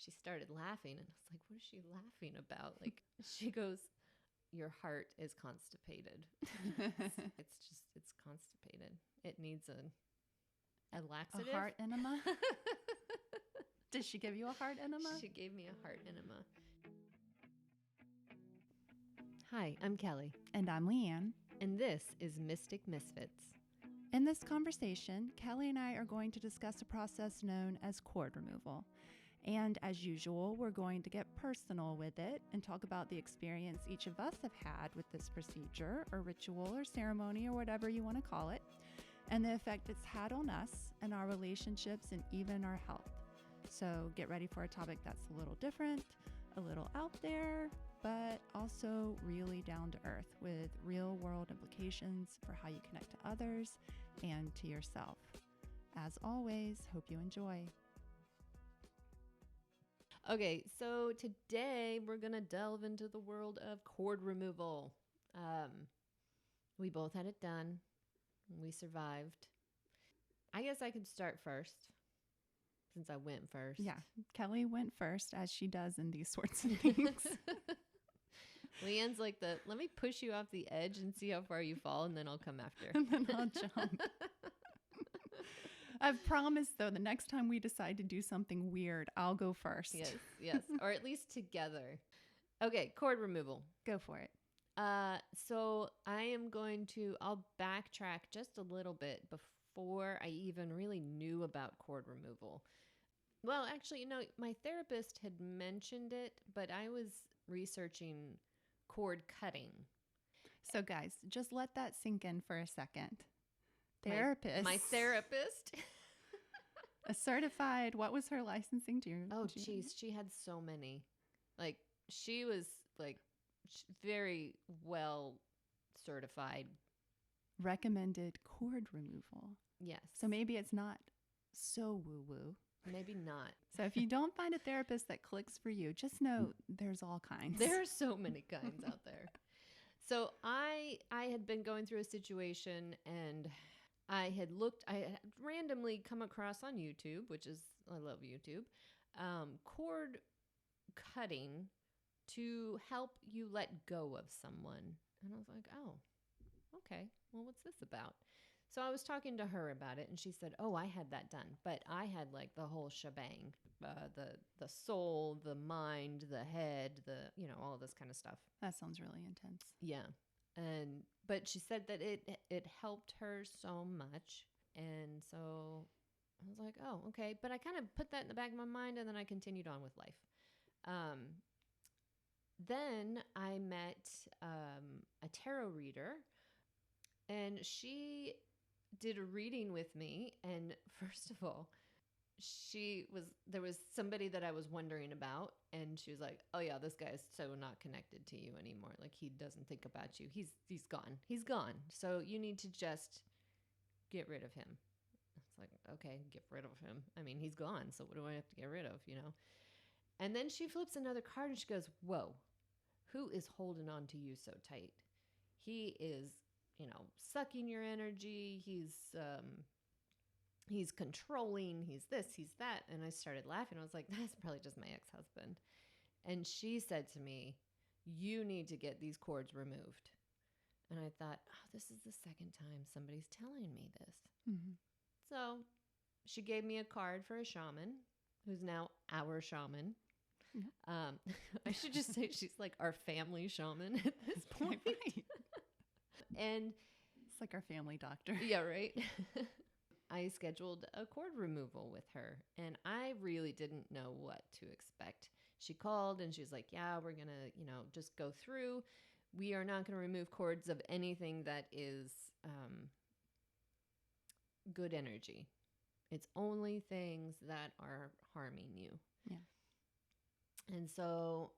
she started laughing, and I was like, what is she laughing about? Like, she goes, your heart is constipated. It's constipated. It needs a laxative. A heart enema? Did she give you a heart enema? She gave me a heart enema. Hi, I'm Kelly. And I'm Leanne. And this is Mystic Misfits. In this conversation, Kelly and I are going to discuss a process known as cord removal. And as usual, we're going to get personal with it and talk about the experience each of us have had with this procedure or ritual or ceremony or whatever you want to call it, and the effect it's had on us and our relationships and even our health. So get ready for a topic that's a little different, a little out there, but also really down to earth with real world implications for how you connect to others and to yourself. As always, hope you enjoy. Okay, so today we're going to delve into the world of cord removal. We both had it done. We survived. I guess I could start first since I went first. Yeah, Kelly went first, as she does in these sorts of things. Leanne's like let me push you off the edge and see how far you fall, and then I'll come after. And then I'll jump. I've promised, though, the next time we decide to do something weird, I'll go first. Yes. Or at least together. Okay, cord removal. Go for it. So I'll backtrack just a little bit before I even really knew about cord removal. Well, actually, my therapist had mentioned it, but I was researching cord cutting. So guys, just let that sink in for a second. My therapist. A certified, what was her licensing? Oh, geez. She had so many. Like, she was very well certified. Recommended cord removal. Yes. So maybe it's not so woo-woo. Maybe not. So if you don't find a therapist that clicks for you, just know there's all kinds. There are so many kinds out there. So I had been going through a situation, and I had randomly come across on YouTube, I love YouTube, cord cutting to help you let go of someone. And I was like, oh, okay. Well, what's this about? So I was talking to her about it, and she said, oh, I had that done. But I had like the whole shebang, the soul, the mind, the head, all of this kind of stuff. That sounds really intense. Yeah. But she said that it helped her so much. And so I was like, oh, okay. But I kind of put that in the back of my mind, and then I continued on with life. Then I met a tarot reader, and she did a reading with me. And first of all, there was somebody that I was wondering about, and she was like, oh yeah, this guy is so not connected to you anymore. Like, he doesn't think about you. He's gone. So you need to just get rid of him. It's like, okay, get rid of him. I mean, he's gone. So what do I have to get rid of, And then she flips another card, and she goes, whoa, who is holding on to you so tight? He is, sucking your energy. He's controlling, he's this, he's that. And I started laughing. I was like, that's probably just my ex-husband. And she said to me, you need to get these cords removed. And I thought, oh, this is the second time somebody's telling me this. Mm-hmm. So she gave me a card for a shaman, who's now our shaman. Mm-hmm. I should just say she's like our family shaman at this point. Right. And it's like our family doctor. Yeah, right. I scheduled a cord removal with her, and I really didn't know what to expect. She called, and she's like, yeah, we're going to, just go through. We are not going to remove cords of anything that is good energy. It's only things that are harming you. Yeah. And so,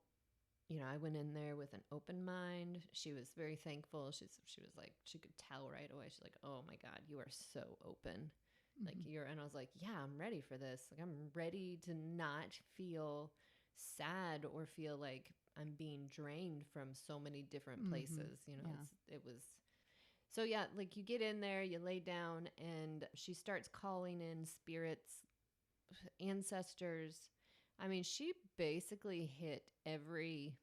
I went in there with an open mind. She was very thankful. She was like, she could tell right away. She's like, oh my God, you are so open. Mm-hmm. And I was like, yeah, I'm ready for this. Like, I'm ready to not feel sad or feel like I'm being drained from so many different places. Yeah. It was, so yeah, like you get in there, you lay down, and she starts calling in spirits, ancestors, I mean, she basically hit every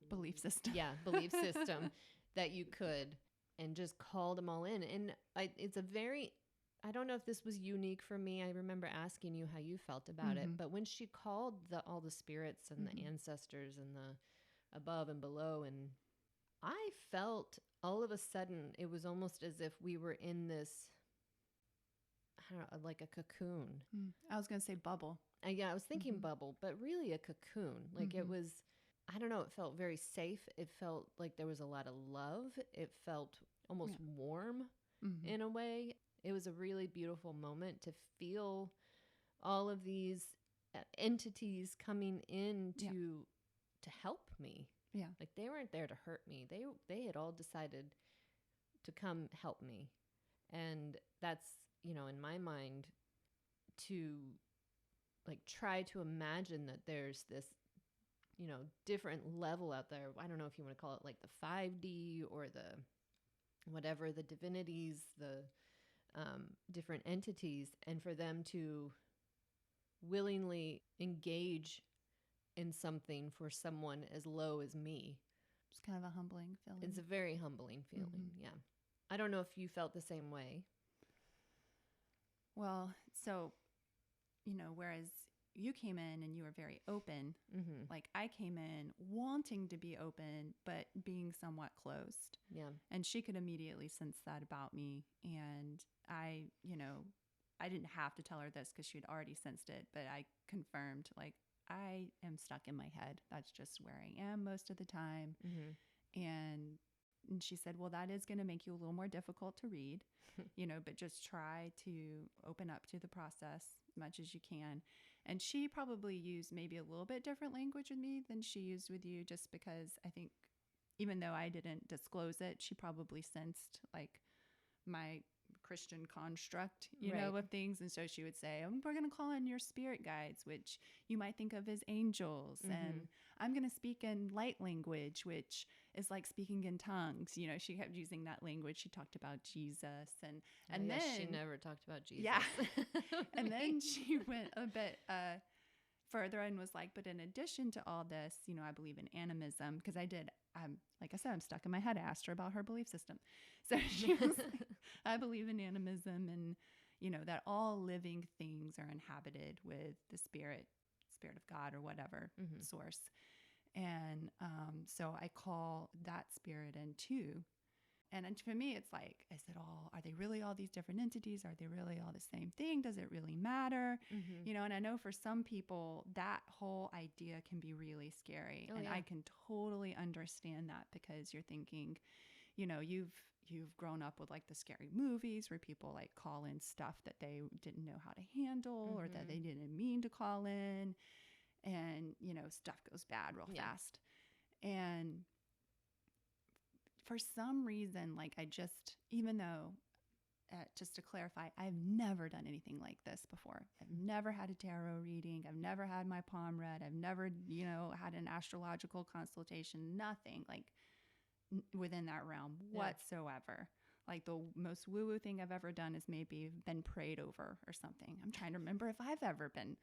Belief system. belief system that you could, and just called them all in. And it's a very, I don't know if this was unique for me. I remember asking you how you felt about it, but when she called all the spirits and the ancestors and the above and below, and I felt all of a sudden it was almost as if we were in this, I don't know, like a cocoon. I was going to say bubble. Yeah, I was thinking bubble, but really a cocoon. Like it was, I don't know, it felt very safe. It felt like there was a lot of love. It felt almost warm in a way. It was a really beautiful moment to feel all of these entities coming in to help me. Yeah. Like they weren't there to hurt me. They had all decided to come help me. And that's, in my mind, to like try to imagine that there's this, different level out there. I don't know if you want to call it like the 5D or the whatever, the divinities, the different entities, and for them to willingly engage in something for someone as low as me. It's kind of a humbling feeling. It's a very humbling feeling. Yeah. I don't know if you felt the same way. Well, so, whereas you came in and you were very open, like I came in wanting to be open, but being somewhat closed. Yeah. And she could immediately sense that about me. And I didn't have to tell her this because she'd already sensed it, but I confirmed, like, I am stuck in my head. That's just where I am most of the time. And she said, well, that is going to make you a little more difficult to read, but just try to open up to the process as much as you can. And she probably used maybe a little bit different language with me than she used with you, just because I think even though I didn't disclose it, she probably sensed like my Christian construct, of things. And so she would say, we're going to call in your spirit guides, which you might think of as angels. And I'm going to speak in light language, which is like speaking in tongues. She kept using that language. She talked about Jesus. And then she never talked about Jesus. Yeah. And then she went a bit further and was like, but in addition to all this, I believe in animism, because like I said, I'm stuck in my head. I asked her about her belief system. So she was like, I believe in animism and, that all living things are inhabited with the spirit of God or whatever source. And so I call that spirit in too. And for me, it's like, are they really all these different entities? Are they really all the same thing? Does it really matter? And I know for some people that whole idea can be really scary. I can totally understand that, because you're thinking, you've grown up with like the scary movies where people like call in stuff that they didn't know how to handle or that they didn't mean to call in. And, stuff goes bad real fast. And for some reason, like even though, just to clarify, I've never done anything like this before. I've never had a tarot reading. I've never had my palm read. I've never, had an astrological consultation, nothing like within that realm whatsoever. Like the most woo-woo thing I've ever done is maybe been prayed over or something. I'm trying to remember if I've ever been.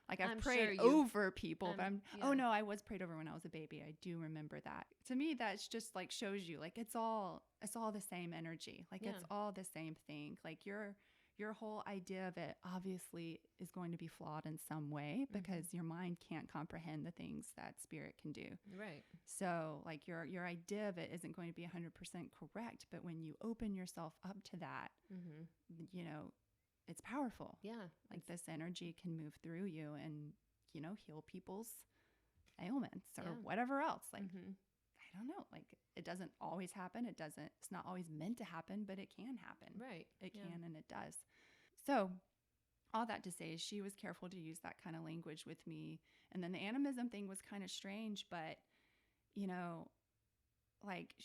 Like I've prayed over people, but oh no, I was prayed over when I was a baby. I do remember that. To me, that's just like shows you like it's all the same energy. Like it's all the same thing. Like your whole idea of it obviously is going to be flawed in some way, because your mind can't comprehend the things that spirit can do. Right. So like your idea of it isn't going to be 100% correct, but when you open yourself up to that, it's powerful. Yeah. Like this energy can move through you and, heal people's ailments or whatever else. Like, I don't know, like it doesn't always happen. It's not always meant to happen, but it can happen. Right. It can and it does. So all that to say is she was careful to use that kind of language with me. And then the animism thing was kind of strange, but, like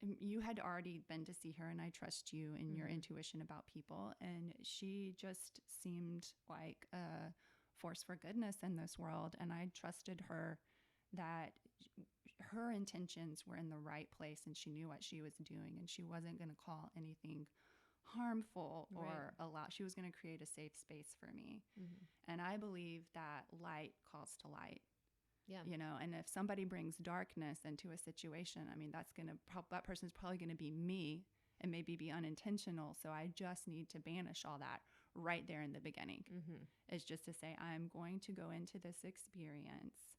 you had already been to see her, and I trust you and your intuition about people. And she just seemed like a force for goodness in this world. And I trusted her that her intentions were in the right place and she knew what she was doing, and she wasn't going to call anything harmful Right. or she was going to create a safe space for me. Mm-hmm. And I believe that light calls to light. Yeah. You know, and if somebody brings darkness into a situation, I mean, that's going to, that person's probably going to be me and maybe be unintentional. So I just need to banish all that right there in the beginning. Mm-hmm. It's just to say, I'm going to go into this experience,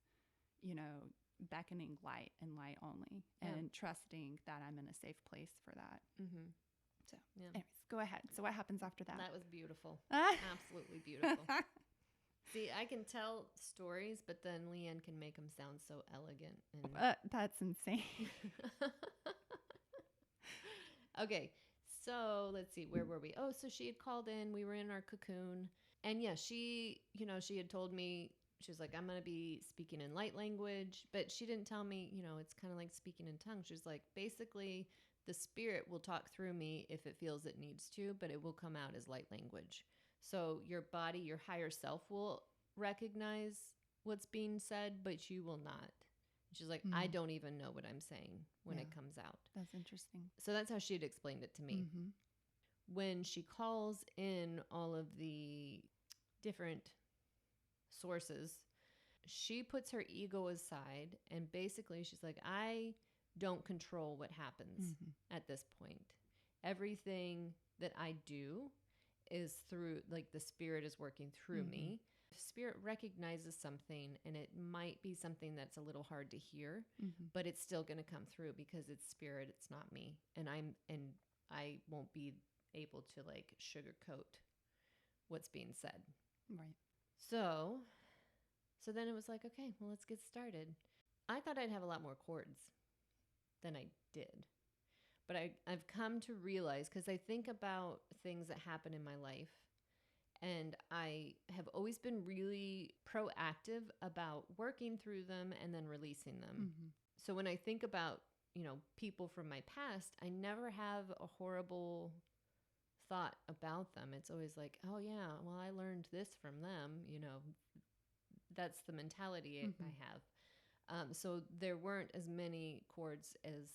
you know, beckoning light and light only, and trusting that I'm in a safe place for that. Mm-hmm. So, yeah. anyways, go ahead. So what happens after that? That was beautiful. Absolutely beautiful. See, I can tell stories, but then Leanne can make them sound so elegant. And That's insane. Okay, so let's see, where were we? Oh, so she had called in. We were in our cocoon. And yeah, she had told me, she was like, I'm going to be speaking in light language. But she didn't tell me, it's kind of like speaking in tongues. She was like, basically, the spirit will talk through me if it feels it needs to, but it will come out as light language. So your body, your higher self will recognize what's being said, but you will not. She's like, I don't even know what I'm saying when it comes out. That's interesting. So that's how she had explained it to me. Mm-hmm. When she calls in all of the different sources, she puts her ego aside, and basically she's like, I don't control what happens at this point. Everything that I do is through, like, the spirit is working through me. Spirit recognizes something, and it might be something that's a little hard to hear, but it's still going to come through because it's spirit, it's not me. And I won't be able to, like, sugarcoat what's being said. Right. So then it was like, okay, well, let's get started. I thought I'd have a lot more chords than I did. But I've come to realize, because I think about things that happen in my life, and I have always been really proactive about working through them and then releasing them. So when I think about, people from my past, I never have a horrible thought about them. It's always like, oh yeah, well, I learned this from them. That's the mentality I have. So there weren't as many chords as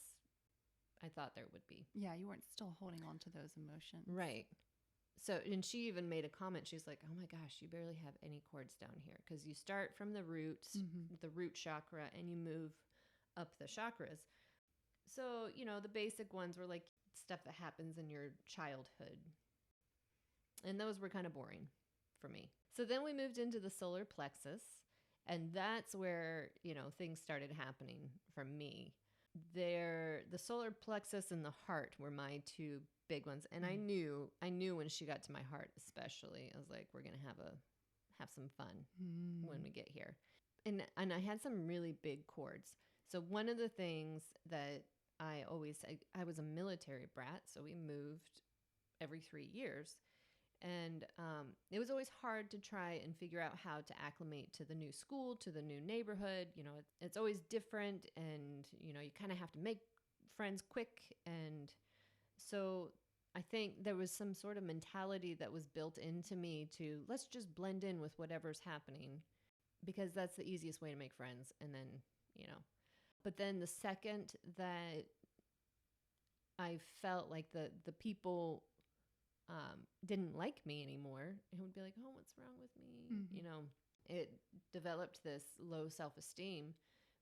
I thought there would be. Yeah, you weren't still holding on to those emotions. Right. So, and she even made a comment. She's like, oh my gosh, you barely have any chords down here, because you start from the root, the root chakra, and you move up the chakras. So, the basic ones were like stuff that happens in your childhood. And those were kind of boring for me. So then we moved into the solar plexus, and that's where, things started happening for me. The solar plexus and the heart were my two big ones. And I knew when she got to my heart, especially, I was like, we're going to have some fun when we get here. And I had some really big chords. So one of the things that I was a military brat, so we moved every 3 years. And it was always hard to try and figure out how to acclimate to the new school, to the new neighborhood. It's always different, and, you kind of have to make friends quick. And so I think there was some sort of mentality that was built into me to, let's just blend in with whatever's happening, because that's the easiest way to make friends. And then, but then the second that I felt like the people didn't like me anymore, it would be like, oh, what's wrong with me? It developed this low self-esteem,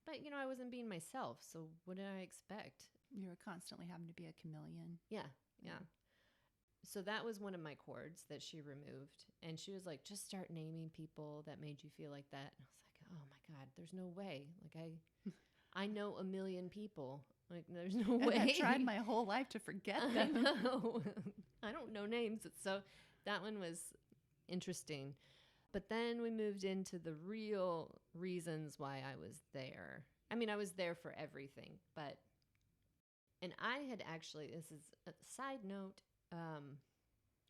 but, I wasn't being myself. So what did I expect? You were constantly having to be a chameleon. Yeah. So that was one of my chords that she removed. And she was like, just start naming people that made you feel like that. And I was like, oh my God, there's no way. Like, I know a million people. Like, there's no way. I've tried my whole life to forget them. I know. I don't know names. So that one was interesting. But then we moved into the real reasons why I was there. I mean, I was there for everything, and I had actually, this is a side note,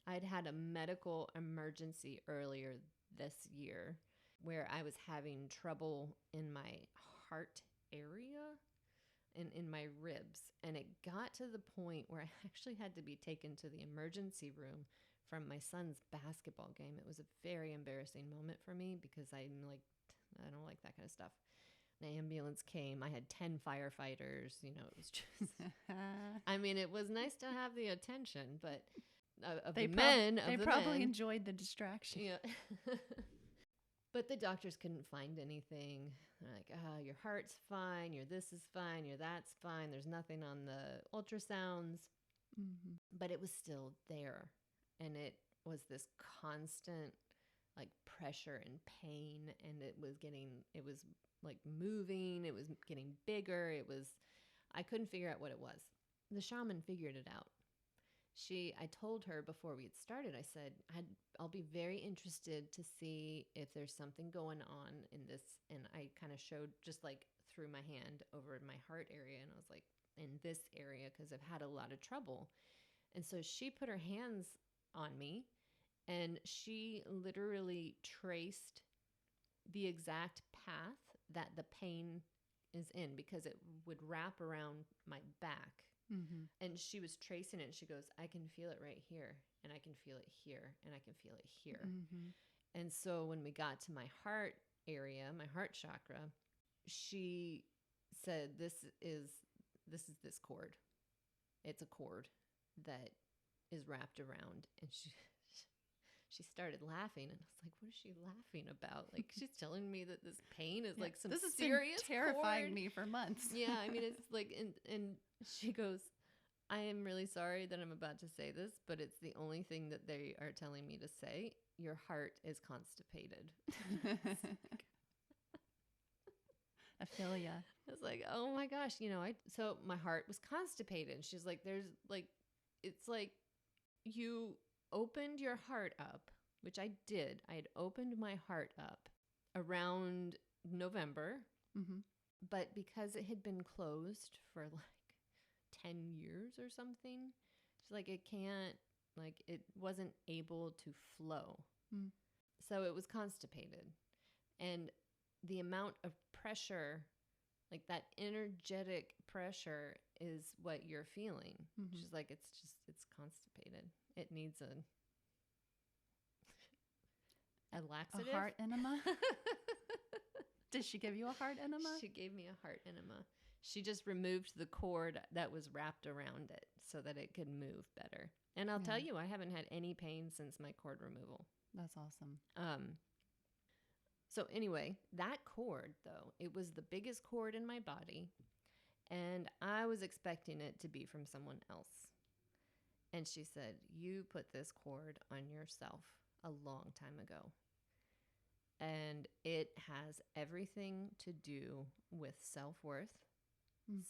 I'd had a medical emergency earlier this year where I was having trouble in my heart area and in my ribs. And it got to the point where I actually had to be taken to the emergency room from my son's basketball game. It was a very embarrassing moment for me, because I don't like that kind of stuff. The ambulance came. I had 10 firefighters. It was just, I mean, it was nice to have the attention, but of They the men. they of the probably men. enjoyed the distraction. Yeah. But the doctors couldn't find anything. They're like, your heart's fine. Your this is fine. Your that's fine. There's nothing on the ultrasounds. Mm-hmm. But it was still there. And it was this constant like pressure and pain. And it was like moving. It was getting bigger. I couldn't figure out what it was. The shaman figured it out. I told her before we had started, I said, I'll be very interested to see if there's something going on in this. And I kind of showed just like through my hand over my heart area. And I was like, in this area, because I've had a lot of trouble. And so she put her hands on me and she literally traced the exact path that the pain is in, because it would wrap around my back. Mm-hmm. And she was tracing it and she goes, I can feel it right here, and I can feel it here, and I can feel it here. Mm-hmm. And so when we got to my heart area, my heart chakra, she said, this is this cord. It's a cord that is wrapped around. And she started laughing, and I was like, what is she laughing about? Like, she's telling me that this pain is like some this has serious been terrifying cord. me for months. Yeah, I mean, it's like, and she goes, I am really sorry that I'm about to say this, but it's the only thing that they are telling me to say. Your heart is constipated. I feel ya. I was like, oh my gosh, so my heart was constipated. And she's like, it's like you opened your heart up, which I did. I had opened my heart up around November, Mm-hmm. but because it had been closed for like 10 years or something, she's like, it wasn't able to flow. Mm. So it was constipated. And the amount of pressure, like that energetic pressure, is what you're feeling. Mm-hmm. She's like, it's constipated. It needs a laxative. A heart enema? Did she give you a heart enema? She gave me a heart enema. She just removed the cord that was wrapped around it so that it could move better. And I'll tell you, I haven't had any pain since my cord removal. That's awesome. So anyway, that cord, though, it was the biggest cord in my body, and I was expecting it to be from someone else. And she said, you put this cord on yourself a long time ago. And it has everything to do with self-worth,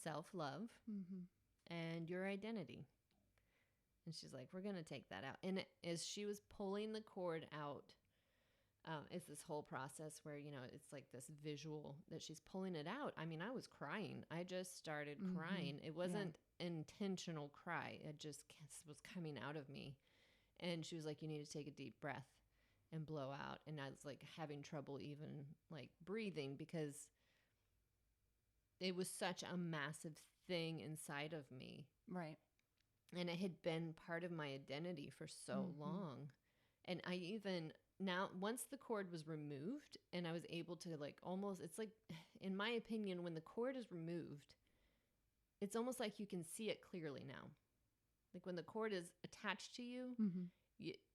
self-love, and your identity. And she's like, we're going to take that out. And as she was pulling the cord out, it's this whole process where, it's like this visual that she's pulling it out. I mean, I was crying. I just started crying. It wasn't intentional cry. It just was coming out of me. And she was like, you need to take a deep breath and blow out. And I was like having trouble even like breathing, because it was such a massive thing inside of me. Right. And it had been part of my identity for so long. And I even now, once the cord was removed and I was able to like almost, it's like, in my opinion, when the cord is removed, it's almost like you can see it clearly now. Like when the cord is attached to you,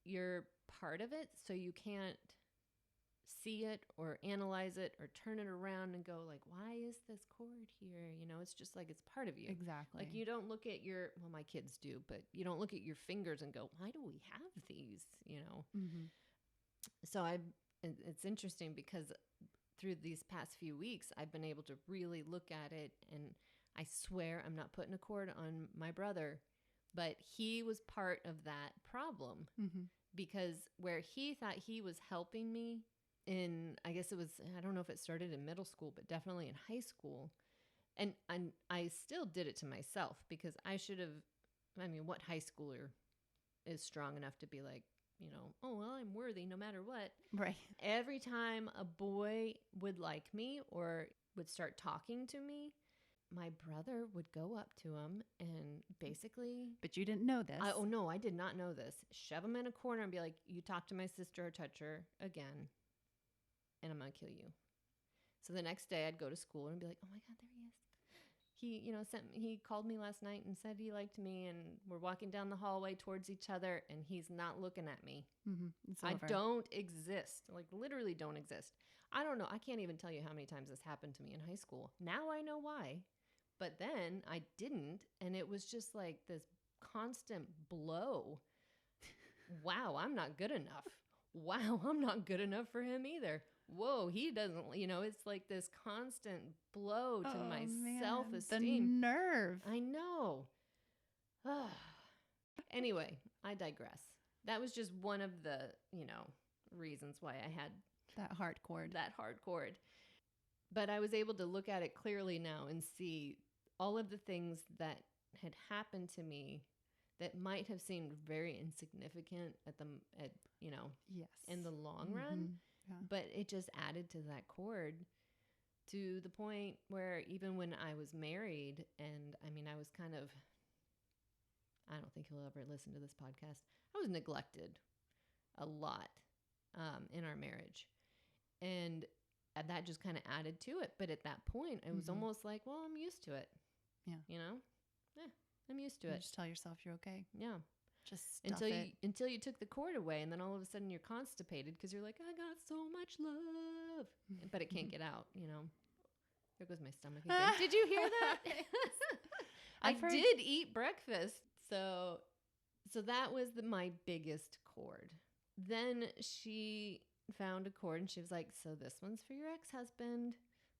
you're part of it. So you can't see it or analyze it or turn it around and go like, why is this cord here? It's just like, it's part of you. Exactly. Like you don't look at well, my kids do, but you don't look at your fingers and go, why do we have these? So it's interesting because through these past few weeks, I've been able to really look at it, and I swear I'm not putting a cord on my brother, but he was part of that problem, because where he thought he was helping me I guess it was, I don't know if it started in middle school, but definitely in high school. And I still did it to myself, because I should have, what high schooler is strong enough to be like, oh, well, I'm worthy no matter what. Right. Every time a boy would like me or would start talking to me, my brother would go up to him and basically... But you didn't know this. Oh, no, I did not know this. Shove him in a corner and be like, you talk to my sister or touch her again, and I'm going to kill you. So the next day I'd go to school and be like, oh my God, there he is. he called me last night and said he liked me, and we're walking down the hallway towards each other, and he's not looking at me. It's I over. don't exist. Like, literally don't exist. I don't know. I can't even tell you how many times this happened to me in high school. Now I know why. But then I didn't. And it was just like this constant blow. Wow, I'm not good enough. Wow, I'm not good enough for him either. Whoa, he doesn't, it's like this constant blow to my self-esteem. The nerve. I know. Anyway, I digress. That was just one of the, reasons why I had That heart cord. But I was able to look at it clearly now and see all of the things that had happened to me that might have seemed very insignificant Yes. in the long run. Yeah. But it just added to that cord to the point where even when I was married, and I was kind of, I don't think he'll ever listen to this podcast, I was neglected a lot in our marriage. And that just kind of added to it. But at that point, it was almost like, well, I'm used to it. Yeah. I'm used to You it. just tell yourself you're okay. Yeah. Just stuff it. Until you took the cord away, and then all of a sudden you're constipated because you're like, I got so much love, but it can't get out. There goes my stomach again. Did you hear that? I did eat breakfast, so that was my biggest cord. Then she found a cord, and she was like, so this one's for your ex-husband.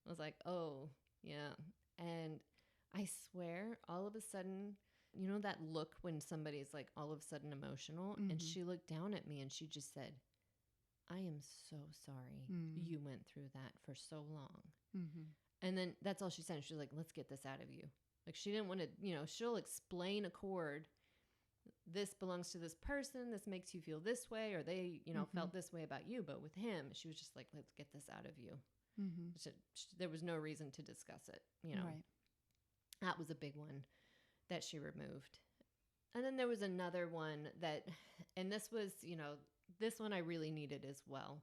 I was like, oh yeah, and I swear, all of a sudden, that look when somebody's like all of a sudden emotional, and she looked down at me and she just said, I am so sorry you went through that for so long. And then that's all she said. She was like, let's get this out of you. Like, she didn't want to, she'll explain a cord. This belongs to this person. This makes you feel this way, or they, felt this way about you. But with him, she was just like, let's get this out of you. There was no reason to discuss it, Right. That was a big one that she removed. And then there was another one and this was, this one I really needed as well.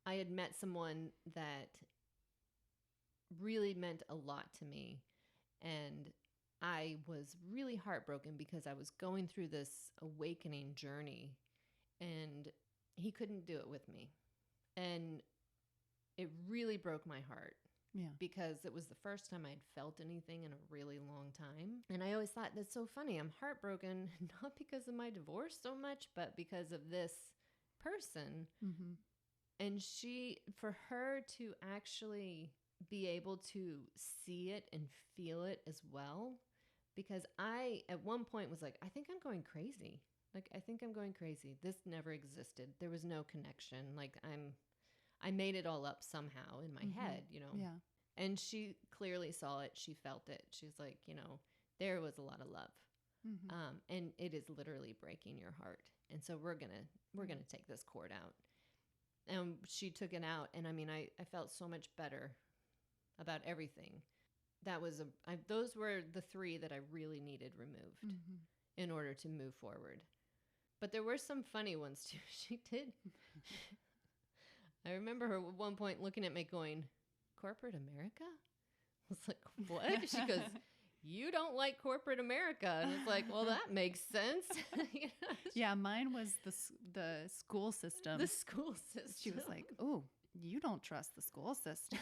I had met someone that really meant a lot to me. And I was really heartbroken because I was going through this awakening journey, and he couldn't do it with me. And it really broke my heart. Yeah. Because it was the first time I'd felt anything in a really long time. And I always thought, that's so funny. I'm heartbroken, not because of my divorce so much, but because of this person. And for her to actually be able to see it and feel it as well, because I, at one point, was like, I think I'm going crazy. Like, I think I'm going crazy. This never existed. There was no connection. Like, I made it all up somehow in my head, Yeah. And she clearly saw it. She felt it. She's like, there was a lot of love. And it is literally breaking your heart. And so we're going to take this cord out. And she took it out. And I felt so much better about everything. Those were the three that I really needed removed in order to move forward. But there were some funny ones too. She did. I remember her at one point looking at me going, corporate America? I was like, what? She goes, you don't like corporate America. And it's like, well, that makes sense. Yeah, mine was the school system. The school system. She was like, oh, you don't trust the school system.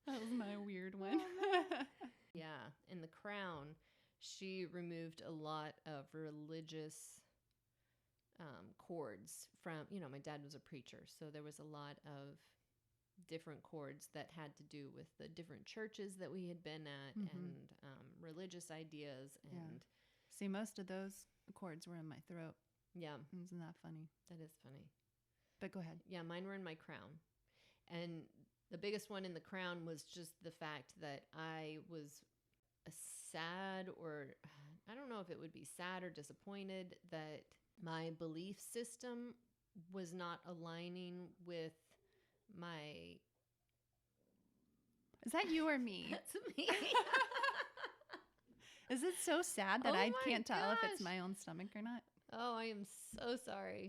That was my weird one. Yeah, in The Crown, she removed a lot of religious chords from, my dad was a preacher, so there was a lot of different chords that had to do with the different churches that we had been at and religious ideas. And see, most of those chords were in my throat. Yeah. Isn't that funny? That is funny. But go ahead. Yeah, mine were in my crown. And the biggest one in the crown was just the fact that I was sad, or I don't know if it would be sad or disappointed that my belief system was not aligning with my... Is that you or me? That's me. Is it so sad that Oh I my can't tell if it's gosh. my own stomach or not? Oh, I am so sorry.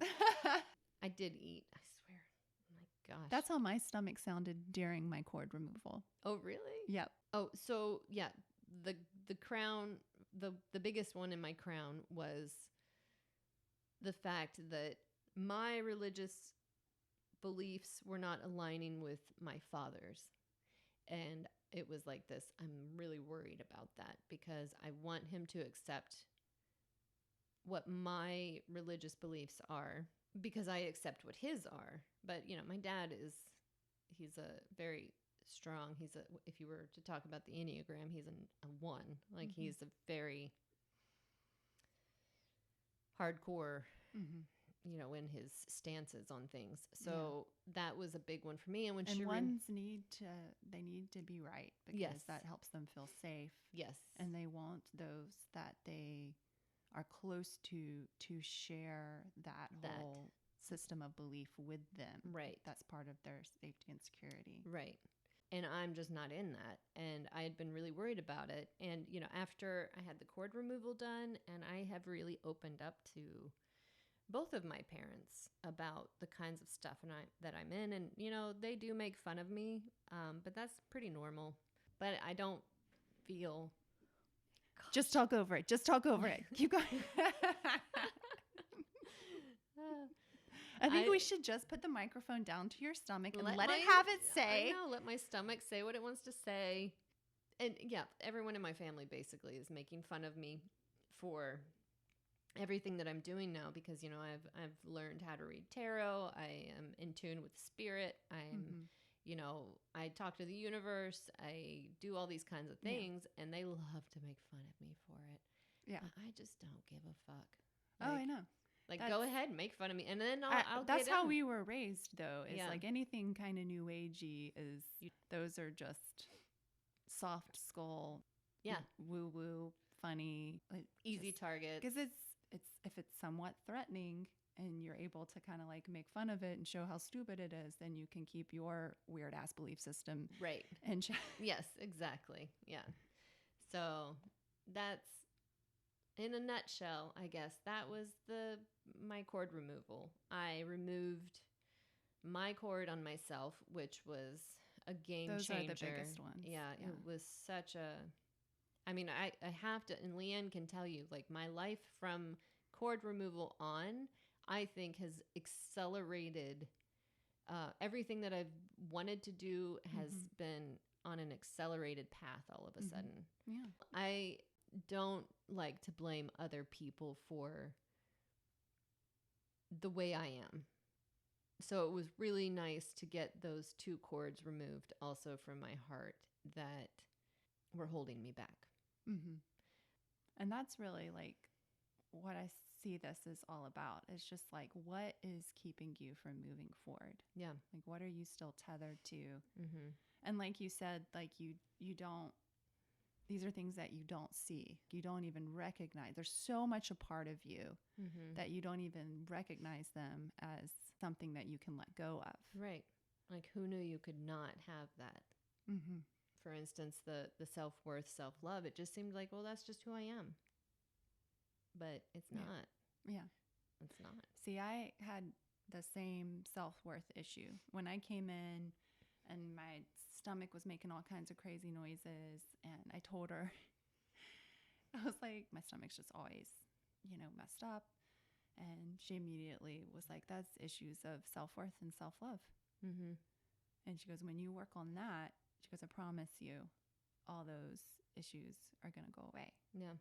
I did eat, I swear. Oh my That's how my stomach sounded during my cord removal. Oh, really? Yep. Oh, so yeah, the crown, the biggest one in my crown was the fact that my religious beliefs were not aligning with my father's. And it was like this, I'm really worried about that because I want him to accept what my religious beliefs are because I accept what his are. But, my dad he's a very strong, if you were to talk about the Enneagram, he's a 1. Like, he's a very hardcore, in his stances on things. So that was a big one for me. And ones need to be right because that helps them feel safe. Yes. And they want those that they are close to share that whole system of belief with them. Right. That's part of their safety and security. Right. And I'm just not in that. And I had been really worried about it. And, after I had the cord removal done, and I have really opened up to both of my parents about the kinds of stuff that I'm in. And, they do make fun of me, but that's pretty normal. But I don't feel... Just talk over it. Just talk over it. Keep going. I think we should just put the microphone down to your stomach and let it have it say. I know, let my stomach say what it wants to say. And yeah, everyone in my family basically is making fun of me for everything that I'm doing now because, I've learned how to read tarot. I am in tune with spirit. I'm, I talk to the universe. I do all these kinds of things, and they love to make fun of me for it. Yeah. But I just don't give a fuck. Oh, I know. Like, go ahead, make fun of me, and then I'll that's get how in. we were raised, though. Is like anything kind of new agey those are just soft skull, woo woo, funny, easy target. Because it's if it's somewhat threatening and you're able to kind of like make fun of it and show how stupid it is, then you can keep your weird ass belief system right. And yes, exactly. Yeah. So that's, in a nutshell, I guess that was my cord removal. I removed my cord on myself, which was a game changer. Those are the biggest ones. Yeah, it was such I have to, and Leanne can tell you, like, my life from cord removal on, I think has accelerated. Everything that I've wanted to do has been on an accelerated path all of a sudden. Yeah. I don't like to blame other people for the way I am. So it was really nice to get those 2 cords removed also from my heart that were holding me back. And that's really like what I see this is all about. It's just like, what is keeping you from moving forward? Yeah. Like, what are you still tethered to? And like you said, like you don't, these are things that you don't see. You don't even recognize. There's so much a part of you that you don't even recognize them as something that you can let go of. Right. Like, who knew you could not have that? For instance, the self-worth, self-love, it just seemed like, well, that's just who I am. But it's not. Yeah. It's not. See, I had the same self-worth issue. When I came in and my stomach was making all kinds of crazy noises, and I told her, I was like, my stomach's just always, messed up. And she immediately was like, that's issues of self-worth and self-love. And she goes, when you work on that, she goes, I promise you, all those issues are going to go away. Yeah.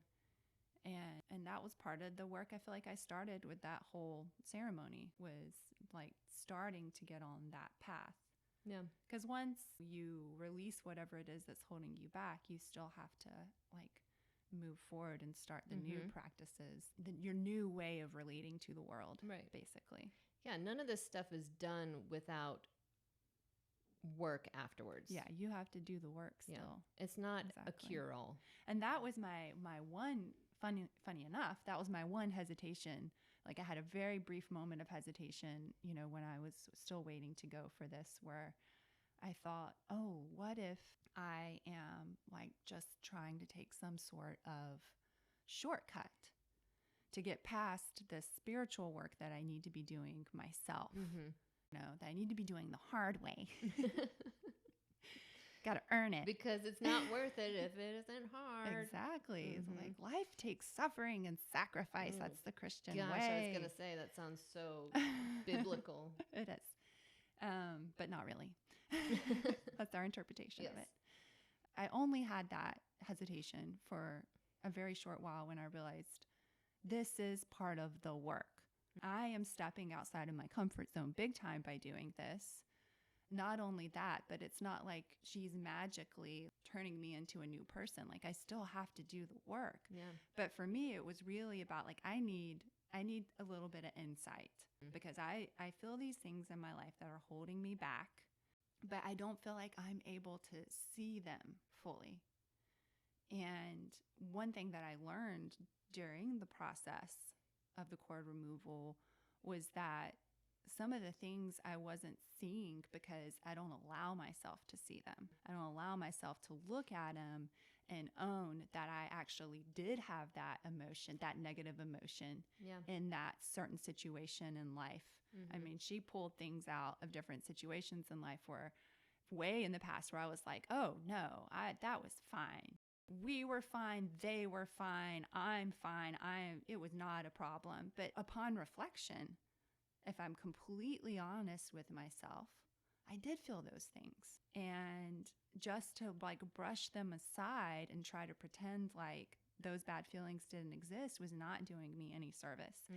And that was part of the work I feel like I started with that whole ceremony, was like starting to get on that path. Yeah. Because once you release whatever it is that's holding you back, you still have to like move forward and start the new practices, your new way of relating to the world, right? Basically. Yeah. None of this stuff is done without work afterwards. Yeah, you have to do the work still. Yeah. It's not a cure-all. And that was my one, funny enough, that was my one hesitation. Like, I had a very brief moment of hesitation, when I was still waiting to go for this, where I thought, oh, what if I am like just trying to take some sort of shortcut to get past this spiritual work that I need to be doing myself. That I need to be doing the hard way. Got to earn it. Because it's not worth it if it isn't hard. Exactly. It's like life takes suffering and sacrifice. That's the Christian way. Gosh, I was going to say that sounds so biblical. It is. But not really. That's our interpretation of it. I only had that hesitation for a very short while when I realized this is part of the work. I am stepping outside of my comfort zone big time by doing this. Not only that, but it's not like she's magically turning me into a new person. Like I still have to do the work. Yeah. But for me, it was really about like, I need a little bit of insight because I feel these things in my life that are holding me back, but I don't feel like I'm able to see them fully. And one thing that I learned during the process of the cord removal was that some of the things I wasn't seeing because I don't allow myself to see them. I don't allow myself to look at them and own that I actually did have that emotion, that negative emotion in that certain situation in life. I mean, she pulled things out of different situations in life where way in the past where I was like, oh no, that was fine. We were fine. They were fine. I'm fine. It was not a problem. But upon reflection, if I'm completely honest with myself, I did feel those things. And just to like brush them aside and try to pretend like those bad feelings didn't exist was not doing me any service.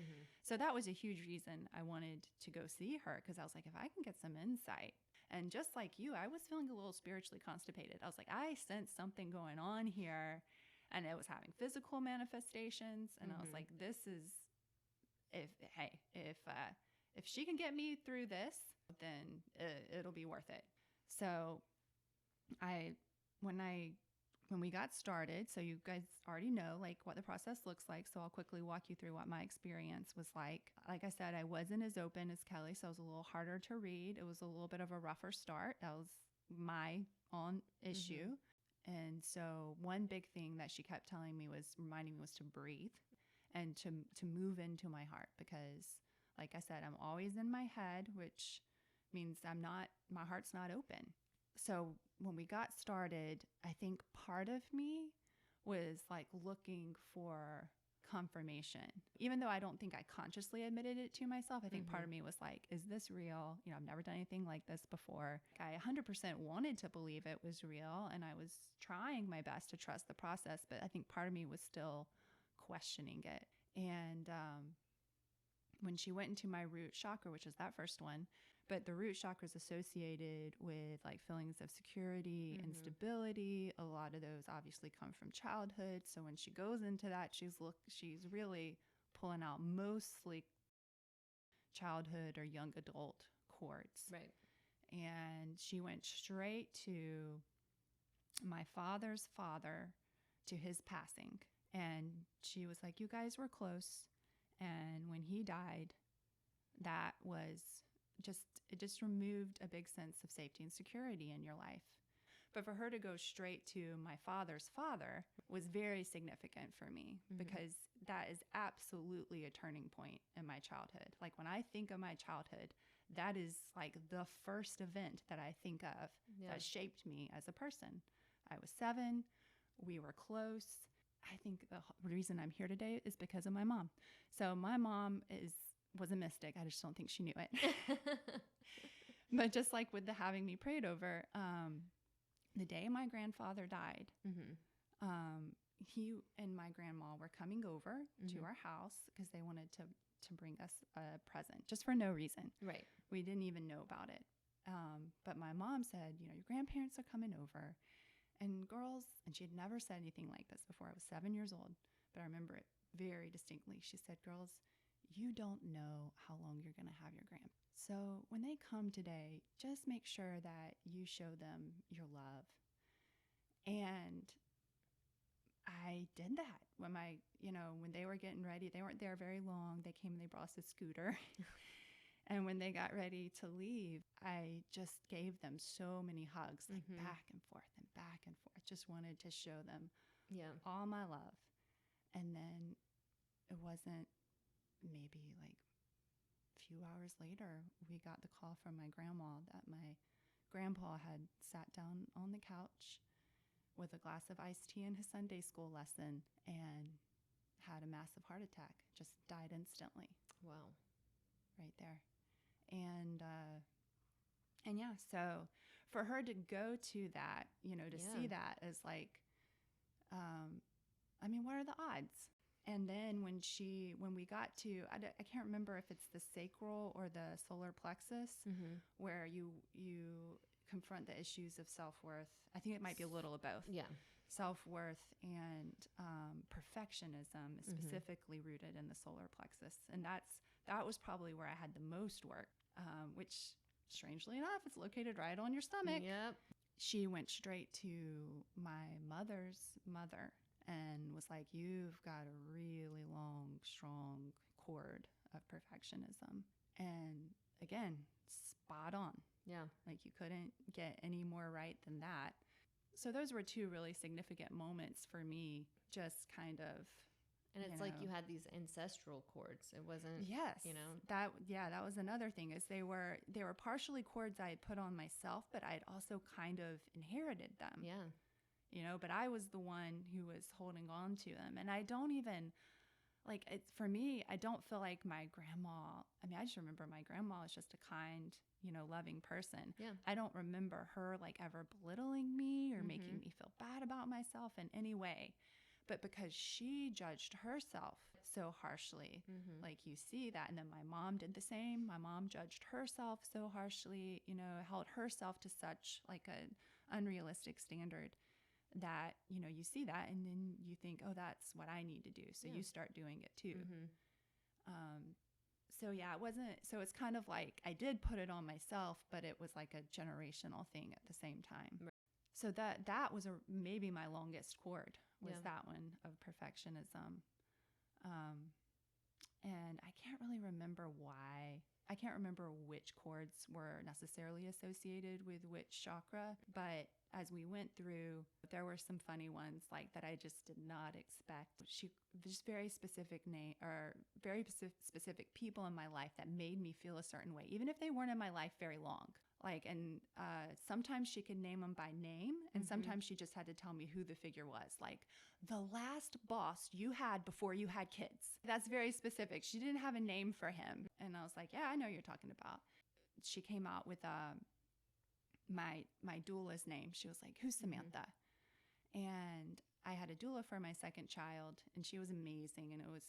So that was a huge reason I wanted to go see her, because I was like, if I can get some insight. And just like you, I was feeling a little spiritually constipated. I was like, I sensed something going on here, and it was having physical manifestations. And I was like, this is, if she can get me through this, then it'll be worth it. So when we got started, so you guys already know like what the process looks like. So I'll quickly walk you through what my experience was like. Like I said, I wasn't as open as Kelly, so it was a little harder to read. It was a little bit of a rougher start. That was my own issue. And so one big thing that she kept reminding me was to breathe and to move into my heart, because like I said, I'm always in my head, which means my heart's not open. So when we got started, I think part of me was like looking for confirmation. Even though I don't think I consciously admitted it to myself, I think part of me was like, is this real? I've never done anything like this before. I 100% wanted to believe it was real, and I was trying my best to trust the process, but I think part of me was still questioning it. And when she went into my root chakra, which is that first one, but the root chakra is associated with like feelings of security and stability. A lot of those obviously come from childhood. So when she goes into that, she's really pulling out mostly childhood or young adult cords. Right. And she went straight to my father's father, to his passing. And she was like, you guys were close. And when he died, that was it just removed a big sense of safety and security in your life. But for her to go straight to my father's father was very significant for me, because that is absolutely a turning point in my childhood. Like when I think of my childhood, that is like the first event that I think of that shaped me as a person. I was 7. We were close. I think the reason I'm here today is because of my mom. So my mom was a mystic. I just don't think she knew it. But just like with the having me prayed over, the day my grandfather died, he and my grandma were coming over to our house because they wanted to bring us a present just for no reason. Right. We didn't even know about it. But my mom said, your grandparents are coming over. And girls, and she had never said anything like this before. I was 7 years old, but I remember it very distinctly. She said, girls, you don't know how long you're going to have your grandpa. So when they come today, just make sure that you show them your love. And I did that when when they were getting ready. They weren't there very long. They came and they brought us a scooter. And when they got ready to leave, I just gave them so many hugs, like back and forth and back and forth. Just wanted to show them all my love. And then it wasn't maybe like a few hours later, we got the call from my grandma that my grandpa had sat down on the couch with a glass of iced tea in his Sunday school lesson and had a massive heart attack, just died instantly. Wow. Right there. And yeah, so for her to go to that, to see that as like, I mean, what are the odds? And then when we got to, I can't remember if it's the sacral or the solar plexus, where you confront the issues of self-worth. I think it might be a little of both. Yeah. Self-worth and perfectionism is specifically rooted in the solar plexus. And that was probably where I had the most work, which strangely enough, it's located right on your stomach. Yep. She went straight to my mother's mother and was like, you've got a really long, strong cord of perfectionism. And again, spot on. Yeah. Like you couldn't get any more right than that. So those were two really significant moments for me, just kind of. And it's like you had these ancestral cords. It wasn't, yes, that was another thing, is they were partially cords I had put on myself, but I had also kind of inherited them. Yeah. But I was the one who was holding on to them. And I don't even, like, for me, I don't feel like my grandma, I mean, I just remember my grandma was just a kind, loving person. Yeah. I don't remember her like ever belittling me or making me feel bad about myself in any way. But because she judged herself so harshly, like you see that. And then my mom did the same. My mom judged herself so harshly, held herself to such like an unrealistic standard that, you see that and then you think, oh, that's what I need to do. So you start doing it too. So yeah, it wasn't, so it's kind of like I did put it on myself, but it was like a generational thing at the same time. Right. So that was maybe my longest cord was Yeah. that one of perfectionism. And I can't really remember why. I can't remember which cords were necessarily associated with which chakra, but as we went through, there were some funny ones like that I just did not expect. Just very specific specific people in my life that made me feel a certain way, even if they weren't in my life very long. Like, and sometimes she could name them by name, and sometimes she just had to tell me who the figure was. Like, the last boss you had before you had kids. That's very specific. She didn't have a name for him. And I was like, yeah, I know you're talking about. She came out with my doula's name. She was like, who's Samantha? And I had a doula for my second child, and she was amazing. And it was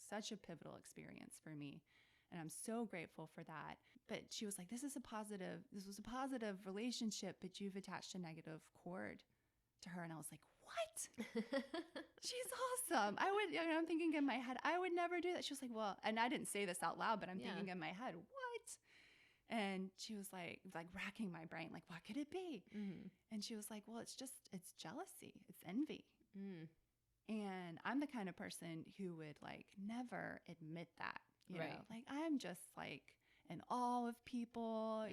such a pivotal experience for me. And I'm so grateful for that. But she was like, this was a positive relationship, but you've attached a negative cord to her. And I was like, what? She's awesome. I'm thinking in my head, I would never do that. She was like, well, and I didn't say this out loud, but I'm thinking in my head, what? And she was like racking my brain, like, what could it be? And she was like, well, it's jealousy. It's envy. And I'm the kind of person who would like never admit that. You know, like I'm just like in awe of people,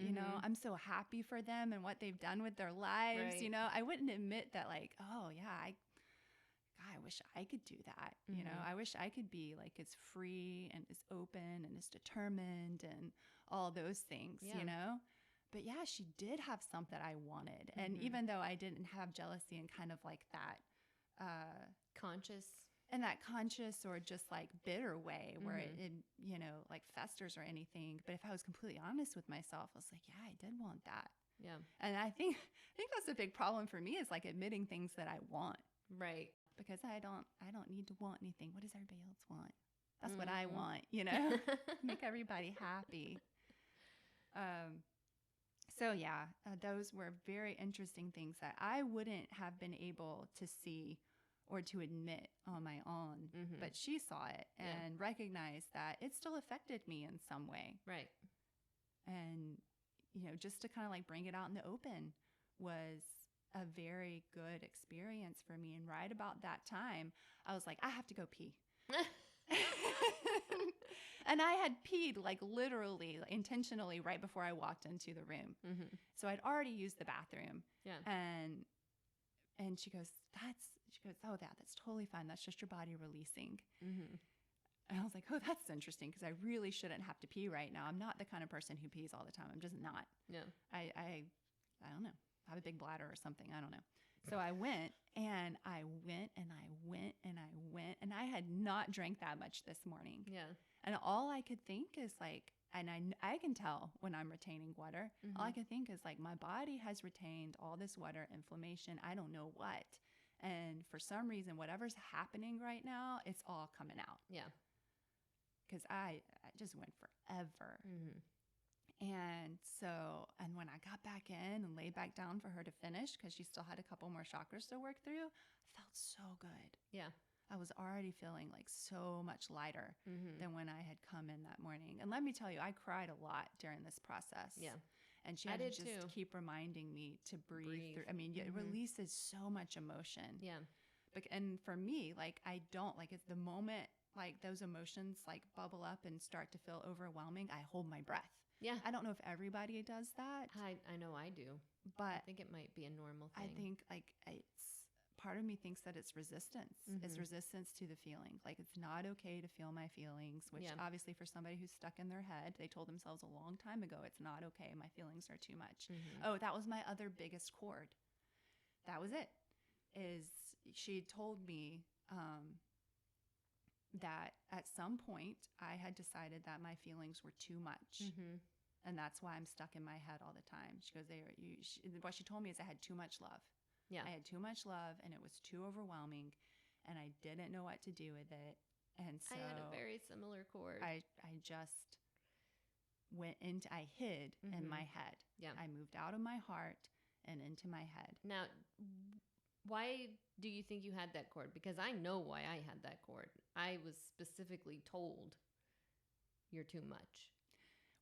I'm so happy for them and what they've done with their lives. I wouldn't admit that like, oh yeah, I wish I could do that. I wish I could be like as free and as open and as determined and all those things, But yeah, she did have something I wanted. And even though I didn't have jealousy and kind of like that, conscious or just like bitter way where it like festers or anything. But if I was completely honest with myself, I was like, yeah, I did want that. Yeah. And I think that's a big problem for me is like admitting things that I want. Right. Because I don't need to want anything. What does everybody else want? That's what I want, make everybody happy. So yeah, those were very interesting things that I wouldn't have been able to see or to admit on my own, but she saw it and recognized that it still affected me in some way. Right. And, just to kind of like bring it out in the open was a very good experience for me. And right about that time, I was like, I have to go pee. And I had peed like literally, intentionally right before I walked into the room. So I'd already used the bathroom. Yeah. And she goes, oh, that's totally fine. That's just your body releasing. And I was like, oh, that's interesting because I really shouldn't have to pee right now. I'm not the kind of person who pees all the time. I'm just not. Yeah. I don't know. I have a big bladder or something. I don't know. So I went and I went and I went and I went and I had not drank that much this morning. Yeah. And all I could think is like, and I can tell when I'm retaining water, all I could think is like, my body has retained all this water, inflammation, I don't know what. And for some reason, whatever's happening right now, it's all coming out. Yeah. Because I just went forever. And so, and when I got back in and laid back down for her to finish, because she still had a couple more chakras to work through, felt so good. Yeah. I was already feeling like so much lighter than when I had come in that morning. And let me tell you, I cried a lot during this process. Yeah. And she had to just too. keep reminding me to breathe through. I mean, it releases so much emotion. Yeah. And for me, like, I don't, like, it's the moment, like, those emotions, like, bubble up and start to feel overwhelming, I hold my breath. Yeah. I don't know if everybody does that. I know I do. But I think it might be a normal thing. I think, like, it's part of me thinks that it's resistance. It's resistance to the feeling. Like, it's not okay to feel my feelings, which obviously for somebody who's stuck in their head, they told themselves a long time ago, it's not okay. My feelings are too much. Oh, that was my other biggest cord. That was it. Is she told me that at some point I had decided that my feelings were too much. And that's why I'm stuck in my head all the time. She goes, what she told me is I had too much love. Yeah. I had too much love and it was too overwhelming and I didn't know what to do with it. And so I had a very similar cord. I just I hid in my head. Yeah. I moved out of my heart and into my head. Now, why do you think you had that cord? Because I know why I had that cord. I was specifically told you're too much.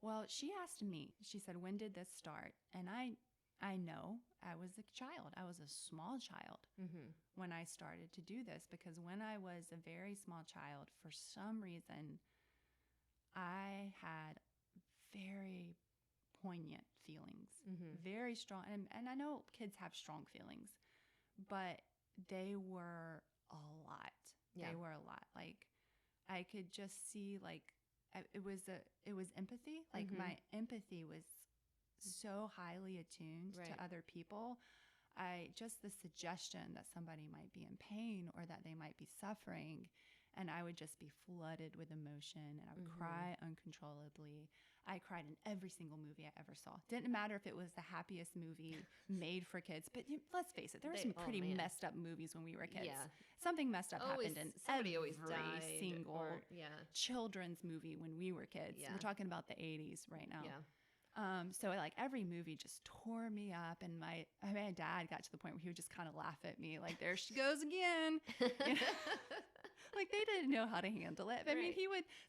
Well, she asked me, she said, when did this start? And I know I was a child. I was a small child when I started to do this, because when I was a very small child, for some reason, I had very poignant feelings, very strong. And I know kids have strong feelings, but they were a lot. Yeah. They were a lot. Like, I could just see, like, it was empathy. Like, my empathy was so highly attuned to other people. Just the suggestion that somebody might be in pain or that they might be suffering, and I would just be flooded with emotion and I would cry uncontrollably. I cried in every single movie I ever saw. Didn't matter if it was the happiest movie made for kids, but let's face it, there were some pretty messed up movies when we were kids. Yeah. Something messed up happened in every single children's movie when we were kids. Yeah. We're talking about the 80s right now. Yeah. So like every movie just tore me up, and my dad got to the point where he would just kind of laugh at me like, there she goes again. You know? Like, they didn't know how to handle it. I mean,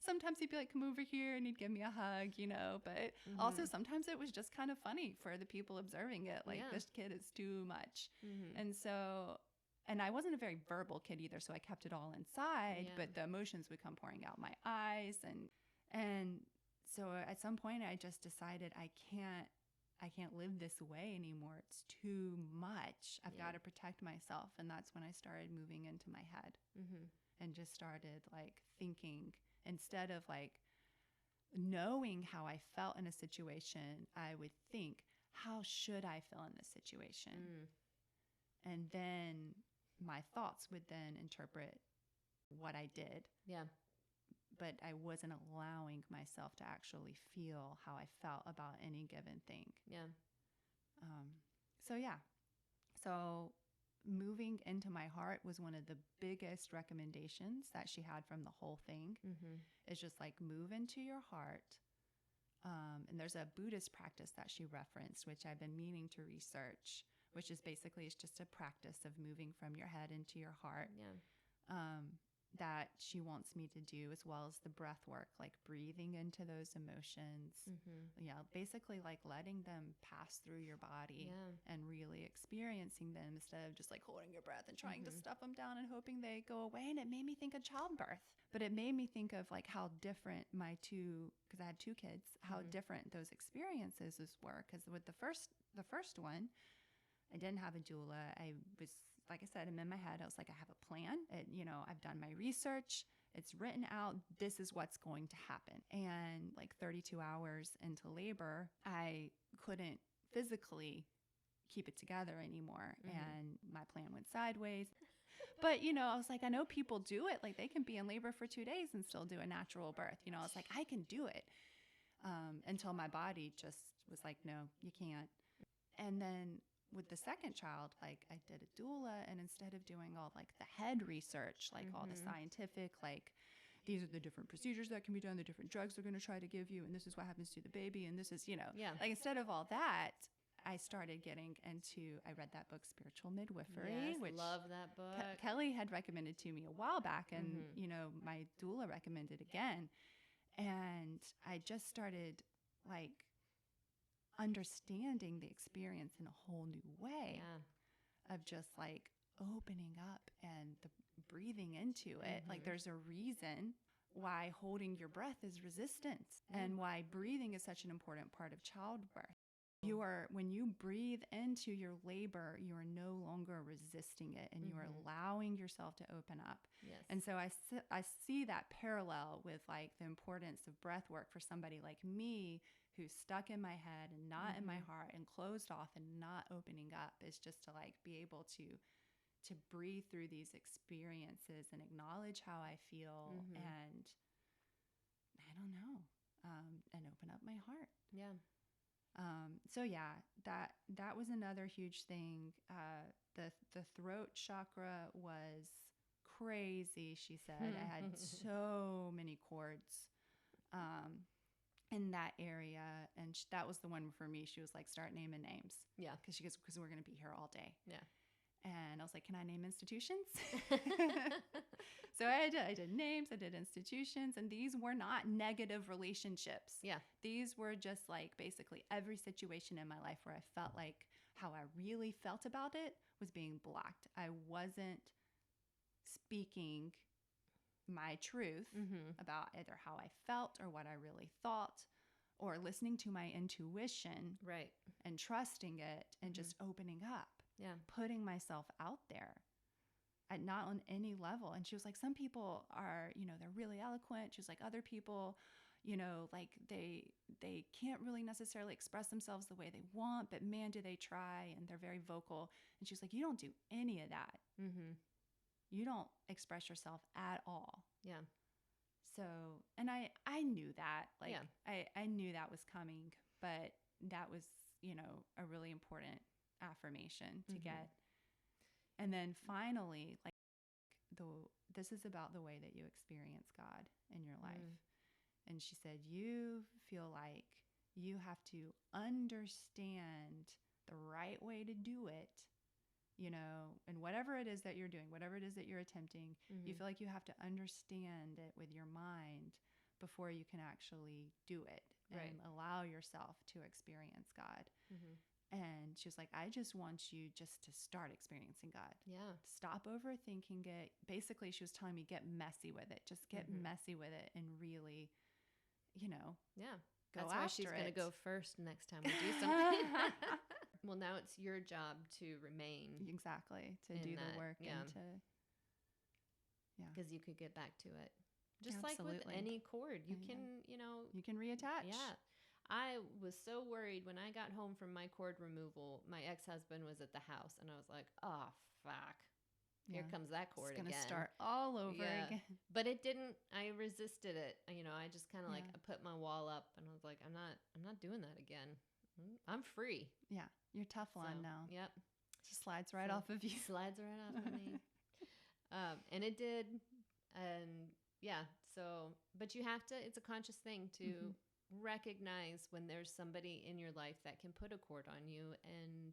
sometimes he'd be like, come over here, and he'd give me a hug, you know, but also sometimes it was just kind of funny for the people observing it. Like, this kid is too much. And so, and I wasn't a very verbal kid either, so I kept it all inside, but the emotions would come pouring out my eyes. And so at some point I just decided I can't live this way anymore. It's too much. I've got to protect myself. And that's when I started moving into my head and just started like thinking, instead of like knowing how I felt in a situation, I would think, how should I feel in this situation? And then my thoughts would then interpret what I did. Yeah. But I wasn't allowing myself to actually feel how I felt about any given thing. Yeah. So moving into my heart was one of the biggest recommendations that she had from the whole thing. It's just like, move into your heart. And there's a Buddhist practice that she referenced, which I've been meaning to research, which is basically, it's just a practice of moving from your head into your heart. Yeah. That she wants me to do, as well as the breath work, like breathing into those emotions. Yeah, basically like letting them pass through your body and really experiencing them, instead of just like holding your breath and trying to stuff them down and hoping they go away. And it made me think of childbirth, but it made me think of like how different because I had two kids, how different those experiences were. Because with the first one, I didn't have a doula. I was, like I said, I'm in my head. I was like, I have a plan. I've done my research. It's written out. This is what's going to happen. And like 32 hours into labor, I couldn't physically keep it together anymore. And my plan went sideways. But, I was like, I know people do it. Like they can be in labor for 2 days and still do a natural birth. I was like, I can do it. Until my body just was like, no, you can't. And then with the second child, like I did a doula, and instead of doing all like the head research, like all the scientific, like these are the different procedures that can be done, the different drugs they're going to try to give you, and this is what happens to the baby, and this is, like instead of all that, I started getting into, I read that book, Spiritual Midwifery, Yes, which love that book. Kelly had recommended to me a while back, and, my doula recommended again. And I just started like understanding the experience in a whole new way of just like opening up and the breathing into it. Like there's a reason why holding your breath is resistance and why breathing is such an important part of childbirth. When you breathe into your labor, you are no longer resisting it, and you are allowing yourself to open up. Yes. And so I see that parallel with like the importance of breath work for somebody like me who's stuck in my head and not in my heart and closed off and not opening up, is just to like be able to breathe through these experiences and acknowledge how I feel and I don't know, and open up my heart. Yeah. So yeah, that was another huge thing. The throat chakra was crazy. She said I had so many cords, in that area. And that was the one for me. She was like, start naming names. Yeah. Cause she goes, cause we're going to be here all day. Yeah. And I was like, can I name institutions? So I did names, I did institutions, and these were not negative relationships. Yeah. These were just like basically every situation in my life where I felt like how I really felt about it was being blocked. I wasn't speaking my truth about either how I felt or what I really thought, or listening to my intuition. Right. And trusting it and just opening up. Yeah. Putting myself out there. Not on any level. And she was like, some people are, they're really eloquent. She was like, other people, like they can't really necessarily express themselves the way they want, but man, do they try, and they're very vocal. And she was like, you don't do any of that. You don't express yourself at all. Yeah. So, and I knew that, like, I knew that was coming, but that was, a really important affirmation to get. And then finally, like, this is about the way that you experience God in your life. And she said, you feel like you have to understand the right way to do it, and whatever it is that you're doing, whatever it is that you're attempting, you feel like you have to understand it with your mind before you can actually do it and allow yourself to experience God. And she was like, I just want you just to start experiencing God. Yeah. Stop overthinking it. Basically, she was telling me, get messy with it. Just get messy with it and really, Yeah. Go That's why after she's going to it. go first next time we do something. Well, now it's your job to remain. Exactly. To do the work and to, because you could get back to it. Just like with Absolutely. any cord, you can, you can reattach. Yeah. I was so worried when I got home from my cord removal. My ex-husband was at the house, and I was like, oh, fuck. Here comes that cord again. It's going to start all over again. But it didn't. I resisted it. I just kind of like I put my wall up, and I was like, I'm not doing that again. I'm free. Yeah. You're Teflon now. Yep. Just slides right off of you. Slides right off of me. And it did. And so, but you have to, it's a conscious thing to recognize when there's somebody in your life that can put a cord on you and,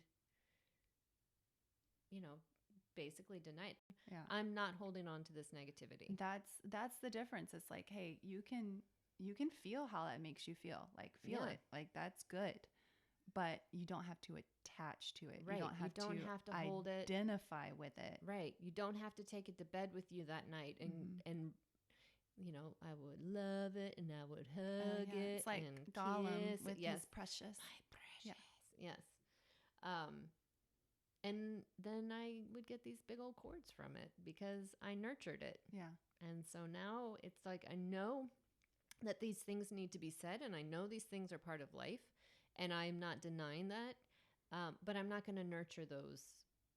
basically deny it. Yeah. I'm not holding on to this negativity. That's the difference. It's like, hey, you can feel how that makes you feel. Like, feel it. Like, that's good. But you don't have to attach to it. Right. You don't have to hold it. Identify with it. Right. You don't have to take it to bed with you that night and I would love it and I would hug it. It's like and Gollum kiss with it. his precious. My precious. Yeah. Yes. And then I would get these big old cords from it because I nurtured it. Yeah. And so now it's like I know that these things need to be said, and I know these things are part of life, and I'm not denying that. But I'm not going to nurture those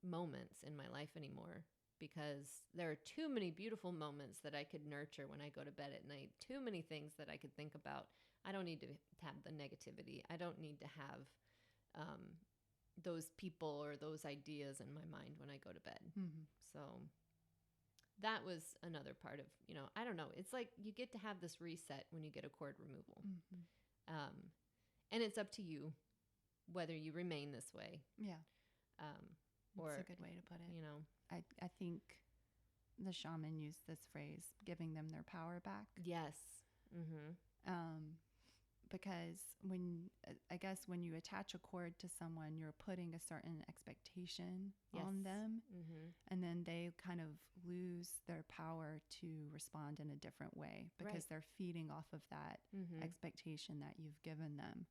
moments in my life anymore because there are too many beautiful moments that I could nurture when I go to bed at night. Too many things that I could think about. I don't need to have the negativity. I don't need to have those people or those ideas in my mind when I go to bed. Mm-hmm. So that was another part of, I don't know. It's like you get to have this reset when you get a cord removal. Mm-hmm. And it's up to you whether you remain this way. Yeah. Or That's a good way to put it. I think the shaman used this phrase, giving them their power back. Yes. Mm-hmm. Because I guess when you attach a cord to someone, you're putting a certain expectation on them, and then they kind of lose their power to respond in a different way because they're feeding off of that expectation that you've given them.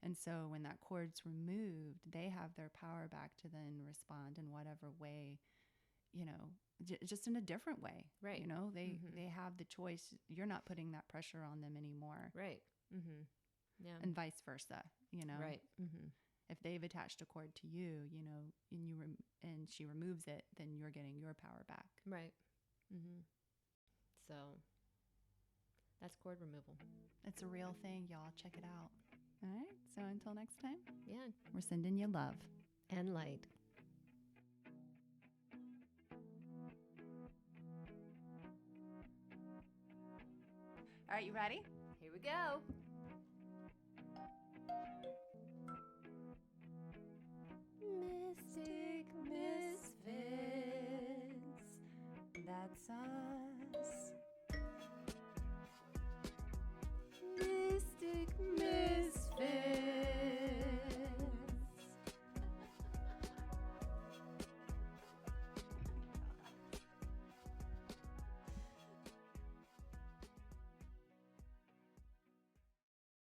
And so when that cord's removed, they have their power back to then respond in whatever way, just in a different way. Right. They have the choice. You're not putting that pressure on them anymore. Right. Mm-hmm. Yeah. And vice versa, Right. Mm-hmm. If they've attached a cord to you, and she removes it, then you're getting your power back. Right. Mm-hmm. So that's cord removal. It's a real thing, y'all. Check it out. All right. So until next time. Yeah. We're sending you love. And light. All right. You ready? Here we go. Mystic Misfits. That's us.